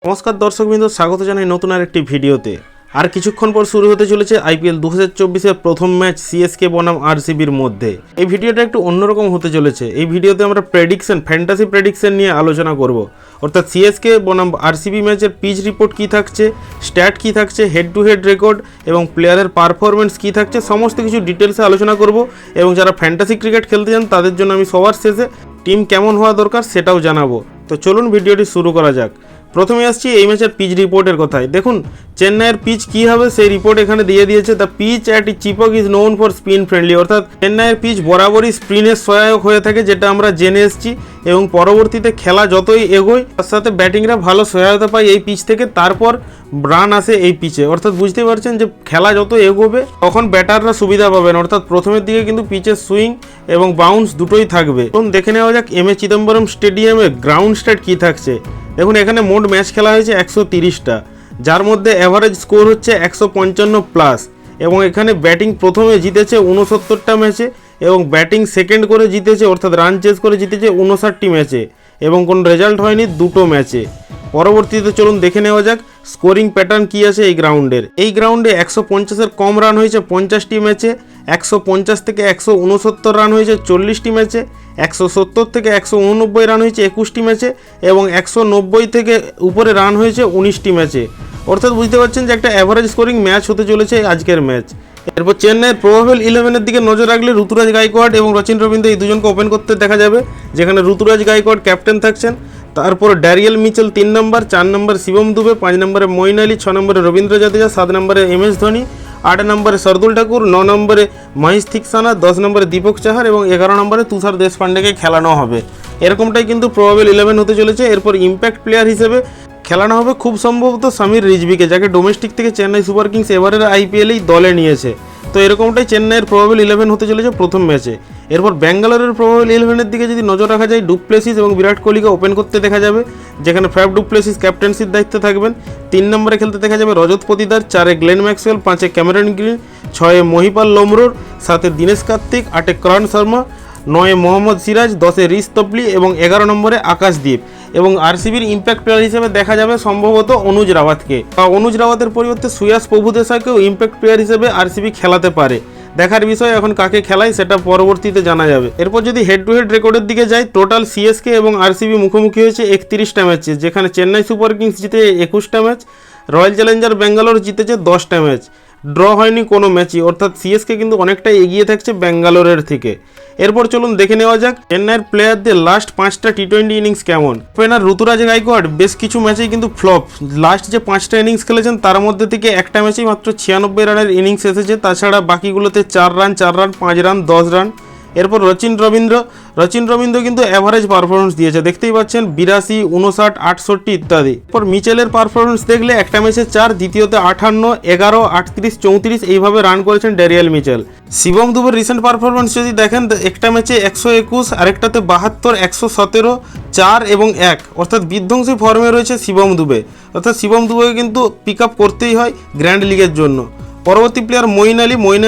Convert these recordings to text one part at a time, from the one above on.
নমস্কার দর্শকবৃন্দ, স্বাগত জানাই নতুন আরেকটি ভিডিওতে। আর কিছুক্ষণ পর শুরু হতে চলেছে আইপিএল 2024-এর প্রথম ম্যাচ সিএসকে বনাম আরসিবির মধ্যে। এই ভিডিওটা একটু অন্যরকম হতে চলেছে। এই ভিডিওতে আমরা ফ্যান্টাসি প্রেডিকশন নিয়ে আলোচনা করব। অর্থাৎ সিএসকে বনাম আরসিবি ম্যাচের পিচ রিপোর্ট কী থাকছে, স্ট্যাট কী থাকছে, হেড টু হেড রেকর্ড এবং প্লেয়ারের পারফরমেন্স কী থাকছে, সমস্ত কিছু ডিটেলসে আলোচনা করব। এবং যারা ফ্যান্টাসি ক্রিকেট খেলতে চান তাদের জন্য আমি সবার শেষে টিম কেমন হওয়া দরকার সেটাও জানাবো। তো চলুন ভিডিওটি শুরু করা যাক। প্রথমে আসছি এই ম্যাচের পিচ রিপোর্টের কথায়। দেখুন চেন্নাইয়ের পিচ কী হবে সেই রিপোর্ট এখানে দিয়ে দিয়েছে। The pitch at Chepauk is known for spin friendly, অর্থাৎ চেন্নাইয়ের পিচ বরাবরই স্পিনের সহায়ক হয়ে থাকে, যেটা আমরা জেনে এসেছি। এবং পরবর্তীতে খেলা যতই এগোয় তার সাথে ব্যাটিংরা ভালো সহায়তা পায় এই পিচ থেকে, তারপর রান আসে এই পিচে। অর্থাৎ বুঝতে পারছেন যে খেলা যত এগোবে তখন ব্যাটাররা সুবিধা পাবেন। অর্থাৎ প্রথমের দিকে কিন্তু পিচের সুইং এবং বাউন্স দুটোই থাকবে। এখন দেখে নেওয়া যাক এম এ চিদম্বরম স্টেডিয়ামে গ্রাউন্ড স্ট্যাট কী থাকছে। দেখুন এখানে মোট ম্যাচ খেলা হয়েছে 130টা, যার মধ্যে অ্যাভারেজ স্কোর হচ্ছে 155+। এবং এখানে ব্যাটিং প্রথমে জিতেছে 69টা ম্যাচে এবং ব্যাটিং সেকেন্ড করে জিতেছে, অর্থাৎ রান চেস করে জিতেছে 59টি ম্যাচে এবং কোনো রেজাল্ট হয়নি দুটো ম্যাচে। পরবর্তীতে চলুন দেখে নেওয়া যাক স্কোরিং প্যাটার্ন কী আছে এই গ্রাউন্ডের। এই গ্রাউন্ডে 150-এর কম রান হয়েছে 50টি ম্যাচে, 150 থেকে 169 রান হয়েছে 40টি ম্যাচে, 170 থেকে 189 রান হয়েছে 21টি ম্যাচে এবং 190 থেকে উপরে রান হয়েছে 19টি ম্যাচে। অর্থাৎ বুঝতে পারছেন যে একটা অ্যাভারেজ স্কোরিং ম্যাচ হতে চলেছে আজকের ম্যাচ। এরপর চেন্নাইয়ের প্রবাবল 11-এর দিকে নজর রাখলে ঋতুরাজ গাইকোয়াড় এবং রচিন রবীন্দ্র এই দুজনকে ওপেন করতে দেখা যাবে, যেখানে ঋতুরাজ গাইকোয়াড় ক্যাপ্টেন থাকছেন। তারপর ড্যারিয়েল মিচেল 3 নম্বর, 4 নম্বরে শিবম দুবে, 5 নম্বরে মঈন আলী, 6 নম্বরে রবীন্দ্র জাদেজা, 7 নম্বরে এম এস ধোনি, 8 নম্বরে শার্দুল ঠাকুর, 9 নম্বরে মহেশ থিকসানা, 10 নম্বরে দীপক চাহার এবং 11 নম্বরে তুষার দেশপান্ডেকে খেলানো হবে। এরকমটাই কিন্তু প্রবাবল 11 হতে চলেছে। এরপর ইম্প্যাক্ট প্লেয়ার হিসেবে খেলানো হবে খুব সম্ভবত সমীর রিজভিকে, যাকে ডোমেস্টিক থেকে চেন্নাই সুপার কিংস এবারের আইপিএলেই দলে নিয়েছে। তো এরকমটাই চেন্নাইয়ের প্রবাবল 11 হতে চলেছে প্রথম ম্যাচে। এরপর ব্যাঙ্গালোরের প্রবাবল 11-এর দিকে যদি নজর রাখা যায়, ডুপ্লেসিস এবং বিরাট কোহলিকে ওপেন করতে দেখা যাবে, যেখানে ফ্যাব ডুপ্লেসিস ক্যাপ্টেন্সির দায়িত্বে থাকবেন। 3 নম্বরে খেলতে দেখা যাবে রজত পতিদার, 4-এ গ্লেন ম্যাক্সওয়েল, 5-এ ক্যামেরন গ্রিন, 6-এ মহিপাল লোমরোর, 7-এ দীনেশ কার্তিক, 8-এ করণ শর্মা, 9-এ মোহাম্মদ সিরাজ, 10-এ রিশ তবলি এবং 11 নম্বরে আকাশদীপ। এবং আরসিবির ইম্প্যাক্ট প্লেয়ার হিসেবে দেখা যাবে সম্ভবত অনুজ রাওয়াতকে, বা অনুজ রাওয়াতের পরিবর্তে সুয়াস প্রভুদেশাইকেও ইম্প্যাক্ট প্লেয়ার হিসেবে আরসিবি খেলাতে পারে। দেখার বিষয় এখন কাকে খেলায় সেটা পরবর্তীতে জানা যাবে। এরপর যদি হেড টু হেড রেকর্ডের দিকে যাই, টোটাল সিএসকে এবং আরসিবি মুখোমুখি হয়েছে 31টা ম্যাচে, যেখানে চেন্নাই সুপার কিংস জিতে 21টা ম্যাচ, রয়্যাল চ্যালেঞ্জার ব্যাঙ্গালোর জিতেছে 10টা ম্যাচ, ড্র হয়নি কোনো ম্যাচই। অর্থাৎ সিএসকে কিন্তু অনেকটাই এগিয়ে থাকছে ব্যাঙ্গালোরের থেকে। এরপর চলুন দেখে নেওয়া যাক চেন্নাইয়ের প্লেয়ারদের লাস্ট 5টা টি20 ইনিংস কেমন। ওপেনার ঋতুরাজ গাইকোয়াড় বেশ কিছু ম্যাচেই কিন্তু ফ্লপ। লাস্ট যে 5টা ইনিংস খেলেছেন তার মধ্যে থেকে একটা ম্যাচেই মাত্র 96 রানের ইনিংস এসেছে, তাছাড়া বাকিগুলোতে 4 রান, 5 রান, 10 রান। এরপর রচিন রবীন্দ্র কিন্তু অ্যাভারেজ পারফরমেন্স দিয়েছে, দেখতেই পাচ্ছেন 82, 59, 68 ইত্যাদি। এরপর মিচেলের পারফরমেন্স দেখলে একটা ম্যাচে 4, দ্বিতীয়তে 58, 11, 38, 34 এইভাবে রান করেছেন ড্যারিয়েল মিচেল। শিবম দুবের রিসেন্ট পারফরমেন্স যদি দেখেন, একটা ম্যাচে 121, আরেকটাতে 72, 117, 4 এবং 1, অর্থাৎ বিধ্বংসী ফর্মে রয়েছে শিবম দুবে। অর্থাৎ শিবম দুবেকে কিন্তু পিক আপ করতেই হয় গ্র্যান্ড লিগের জন্য। পরবর্তী প্লেয়ার মঈন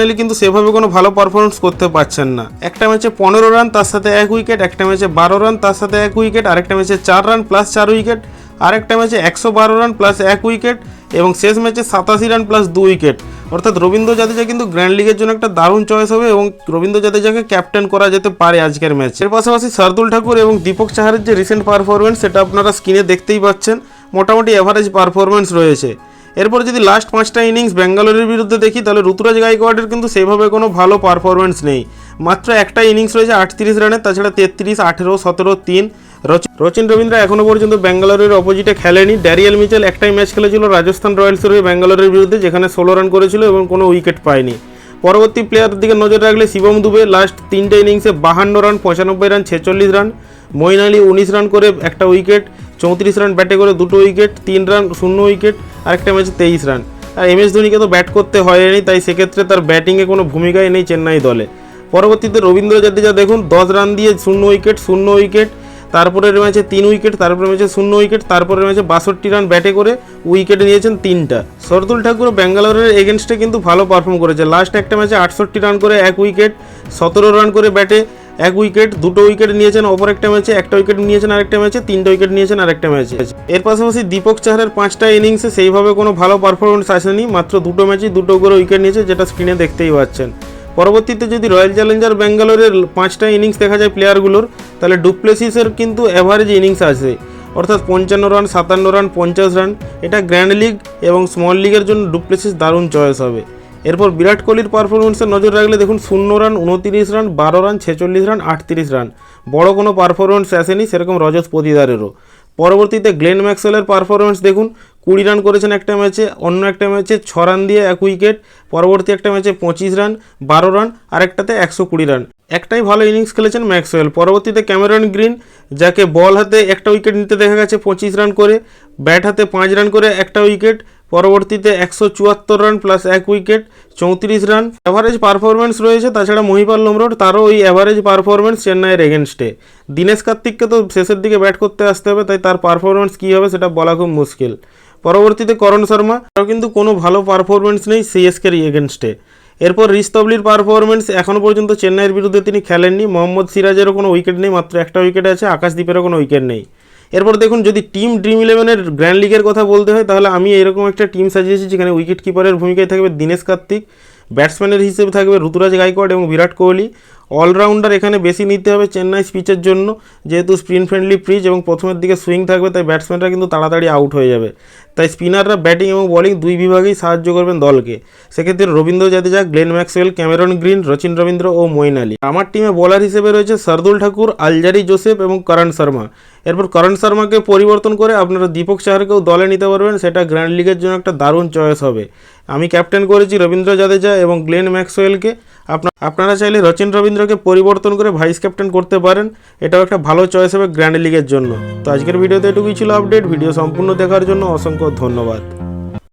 আলী কিন্তু সেভাবে কোনো ভালো পারফরমেন্স করতে পারছেন না। একটা ম্যাচে 15 রান, তার সাথে 1 উইকেট, একটা ম্যাচে 12 রান, তার সাথে 1 উইকেট, আরেকটা ম্যাচে 4 রান প্লাস 4 উইকেট, আরেকটা ম্যাচে 112 রান প্লাস 1 উইকেট এবং শেষ ম্যাচে 87 রান প্লাস 2 উইকেট। অর্থাৎ রবীন্দ্র জাদেজা কিন্তু গ্র্যান্ড লিগের জন্য একটা দারুণ চয়েস হবে এবং রবীন্দ্র জাদেজাকে ক্যাপ্টেন করা যেতে পারে আজকের ম্যাচে। এর পাশাপাশি শার্দুল ঠাকুর এবং দীপক চাহারের যে রিসেন্ট পারফরমেন্স সেটা আপনারা স্ক্রিনে দেখতেই পাচ্ছেন, মোটামুটি অ্যাভারেজ পারফরমেন্স রয়েছে। এরপর যদি লাস্ট 5টা ইনিংস ব্যাঙ্গালোরের বিরুদ্ধে দেখি, তাহলে ঋতুরাজ গাইকোয়াড়ের কিন্তু সেভাবে কোনো ভালো পারফরমেন্স নেই। মাত্র একটা ইনিংস রয়েছে 38 রানের, তাছাড়া 33, 18, 17, 3। রচিন রবীন্দ্র এখনও পর্যন্ত ব্যাঙ্গালোরের অপোজিটে খেলেনি। ড্যারিয়েল মিচেল একটাই ম্যাচ খেলেছিল রাজস্থান রয়্যালসের হয়ে ব্যাঙ্গালোরের বিরুদ্ধে, যেখানে 16 রান করেছিল এবং কোনো উইকেট পায়নি। পরবর্তী প্লেয়ারের দিকে নজর রাখলে শিবম দুবে লাস্ট 3টে ইনিংসে 52 run, 95 run, 46 run. Moeen Ali 19 run করে একটা উইকেট, 34 রান ব্যাটে করে 2টো উইকেট, 3 রান 0 উইকেট, আরেকটা ম্যাচে 23 রান। আর এম এস ধোনিকে তো ব্যাট করতে হয়নি, তাই সেক্ষেত্রে তার ব্যাটিংয়ে কোনো ভূমিকাই নেই চেন্নাই দলে। পরবর্তীতে রবীন্দ্র জাদেজা দেখুন 10 রান দিয়ে 0 উইকেট, তারপরের ম্যাচে 3 উইকেট, তারপরের ম্যাচে 0 উইকেট, তারপরের ম্যাচে 62 রান ব্যাটে করে উইকেট নিয়েছেন 3টা। শার্দুল ঠাকুর ব্যাঙ্গালোরের এগেনস্টে কিন্তু ভালো পারফর্ম করেছে। লাস্ট একটা ম্যাচে 68 রান করে 1 উইকেট, 17 রান করে ব্যাটে 1 উইকেট, 2টো উইকেট নিয়েছেন অপর একটা ম্যাচে, 1টা উইকেট নিয়েছেন আরেকটা ম্যাচে, 3টা উইকেট নিয়েছেন আরেকটা ম্যাচে। এর পাশাপাশি দীপক চাহারের 5টা ইনিংসে সেইভাবে কোনো ভালো পারফরমেন্স আসেনি, মাত্র 2টো ম্যাচে 2টো করে উইকেট নিয়েছে, যেটা স্ক্রিনে দেখতেই পাচ্ছেন। পরবর্তীতে যদি রয়্যাল চ্যালেঞ্জার ব্যাঙ্গালোরের 5টা ইনিংস দেখা যায় প্লেয়ারগুলোর, তাহলে ডুপ্লেসিসের কিন্তু অ্যাভারেজ ইনিংস আছে, অর্থাৎ 55 রান, 57 রান, 50 রান। এটা গ্র্যান্ড লিগ এবং স্মল লিগের জন্য ডুপ্লেসিস দারুণ চয়েস হবে। এরপর বিরাট কোহলির পারফরমেন্সে নজর রাখলে দেখুন 0 run, 29 run, 12 run, 46 run, 38 run, বড় কোনো পারফরমেন্স আসেনি সেরকম রজত পতিদারেরও। পরবর্তীতে গ্লেন ম্যাক্সওয়েলের পারফরমেন্স দেখুন, 20 রান করেছেন একটা ম্যাচে, অন্য একটা ম্যাচে 6 রান দিয়ে 1 উইকেট, পরবর্তী একটা ম্যাচে 25 রান, 12 রান, আরেকটাতে 120 রান। একটাই ভালো ইনিংস খেলেছেন ম্যাক্সওয়েল। পরবর্তীতে ক্যামেরন গ্রিন, যাকে বল হাতে একটা উইকেট নিতে দেখা গেছে 25 রান করে, ব্যাট হাতে 5 রান করে একটা উইকেট, পরবর্তীতে 174 run plus 1 wicket, 34 run average performance রয়েছে। তাছাড়া মহিপাল লোমরোড, তারও ওই অ্যাভারেজ পারফরমেন্স চেন্নাইয়ের এগেনস্টে। দীনেশ কার্তিককে তো শেষের দিকে ব্যাট করতে আসতে হবে, তাই তার পারফরমেন্স কী হবে সেটা বলা খুব মুশকিল। পরবর্তীতে করণ শর্মা, তারও কিন্তু কোনো ভালো পারফরমেন্স নেই সিএসকের এগেনস্টে। এরপর রিস্তবলির পারফরমেন্স, এখনও পর্যন্ত চেন্নাইয়ের বিরুদ্ধে তিনি খেলেননি। মোহাম্মদ সিরাজেরও কোনো উইকেট নেই, মাত্র একটা উইকেট আছে। আকাশদীপেরও কোনো উইকেট নেই। এরপর দেখুন, যদি টিম ড্রিম ইলেভেনের গ্র্যান্ড লিগের কথা বলতে হয়, তাহলে আমি এরকম একটা টিম সাজিয়েছি যেখানে উইকেট কিপারের ভূমিকায় থাকবে দীনেশ কার্তিক, ব্যাটসম্যানের হিসেবে থাকবে ঋতুরাজ গাইকোয়াড় এবং বিরাট কোহলি। অলরাউন্ডার এখানে বেশি নিতে হবে চেন্নাই পিচের জন্য, যেহেতু স্পিন ফ্রেন্ডলি পিচ এবং প্রথমের দিকে সুইং থাকবে, তাই ব্যাটসম্যানরা কিন্তু তাড়াতাড়ি আউট হয়ে যাবে। তাই স্পিনাররা ব্যাটিং এবং বোলিং দুই বিভাগেই সাহায্য করবেন দলকে। সেক্ষেত্রে Ravindra Jadeja, Glenn Maxwell, Cameron Green, Rachin Ravindra ও মঈন আলী। আমার টিমে বোলার হিসেবে রয়েছে শার্দুল ঠাকুর, আলজারি জোসেফ এবং করণ শর্মা। এরপর করণ শর্মাকে পরিবর্তন করে আপনারা দীপক চাহারকেও দলে নিতে পারবেন, সেটা গ্র্যান্ড লিগের জন্য একটা দারুণ চয়েস হবে। আমি ক্যাপ্টেন করেছি রবীন্দ্র জাদেজা এবং গ্লেন ম্যাক্সওয়েলকে। আপনারা চাইলে রচিন রবীন্দ্রকে পরিবর্তন করে ভাইস ক্যাপ্টেন করতে পারেন, এটাও একটা ভালো চয়েস হবে গ্র্যান্ড লিগের জন্য। তো আজকের ভিডিওতে এটুকুই ছিল আপডেট। ভিডিও সম্পূর্ণ দেখার জন্য অসংখ্য ধন্যবাদ।